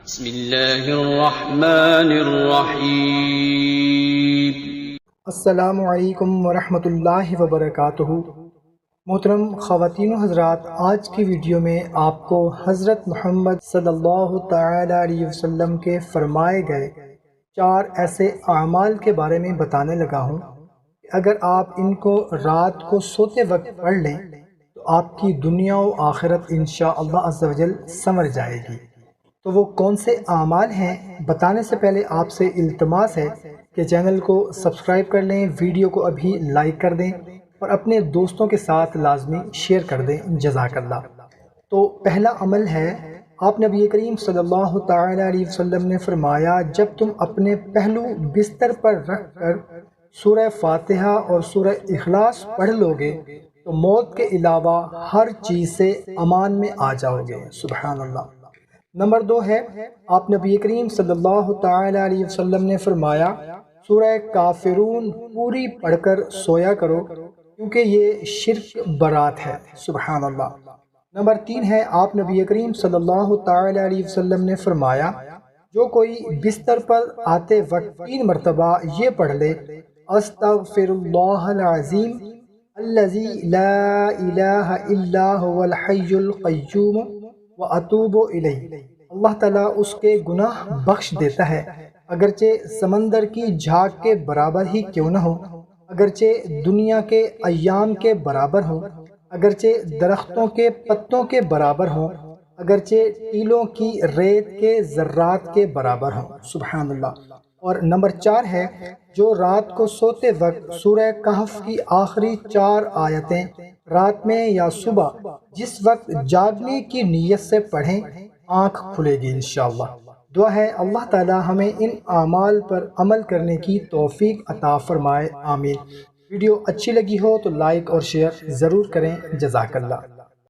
بسم اللہ الرحمن الرحیم۔ السلام علیکم ورحمۃ اللہ وبرکاتہ۔ محترم خواتین و حضرات، آج کی ویڈیو میں آپ کو حضرت محمد صلی اللہ تعالی علیہ وسلم کے فرمائے گئے 4 ایسے اعمال کے بارے میں بتانے لگا ہوں کہ اگر آپ ان کو رات کو سوتے وقت پڑھ لیں تو آپ کی دنیا و آخرت انشاءاللہ عز و جل سنور جائے گی۔ تو وہ کون سے اعمال ہیں، بتانے سے پہلے آپ سے التماس ہے کہ چینل کو سبسکرائب کر لیں، ویڈیو کو ابھی لائک کر دیں اور اپنے دوستوں کے ساتھ لازمی شیئر کر دیں، جزاک اللہ۔ تو پہلا عمل ہے، آپ نبی کریم صلی اللہ تعالی علیہ وسلم نے فرمایا، جب تم اپنے پہلو بستر پر رکھ کر سورہ فاتحہ اور سورہ اخلاص پڑھ لو گے تو موت کے علاوہ ہر چیز سے امان میں آ جاؤ گے۔ سبحان اللہ۔ نمبر 2 ہے، آپ نبی کریم صلی اللہ تعالی علیہ وسلم نے فرمایا، سورہ کافرون پوری پڑھ کر سویا کرو کیونکہ یہ شرک برات ہے۔ سبحان اللہ۔ نمبر 3 ہے، آپ نبی کریم صلی اللہ تعالی علیہ وسلم نے فرمایا، جو کوئی بستر پر آتے وقت 3 مرتبہ یہ پڑھ لے، استغفر اللہ العظیم الذی لا الہ الا هو الحی القیوم وَأَتُوبُ إِلَيْهِ، اللہ تعالیٰ اس کے گناہ بخش دیتا ہے، اگرچہ سمندر کی جھاگ کے برابر ہی کیوں نہ ہو، اگرچہ دنیا کے ایام کے برابر ہوں، اگرچہ درختوں کے پتوں کے برابر ہوں، اگرچہ ٹیلوں کی ریت کے ذرات کے برابر ہوں۔ سبحان اللہ۔ اور نمبر 4 ہے، جو رات کو سوتے وقت سورہ کہف کی آخری 4 آیتیں رات میں یا صبح جس وقت جاگنے کی نیت سے پڑھیں، آنکھ کھلے گی انشاءاللہ۔ دعا ہے اللہ تعالی ہمیں ان اعمال پر عمل کرنے کی توفیق عطا فرمائے، آمین۔ ویڈیو اچھی لگی ہو تو لائک اور شیئر ضرور کریں، جزاک اللہ۔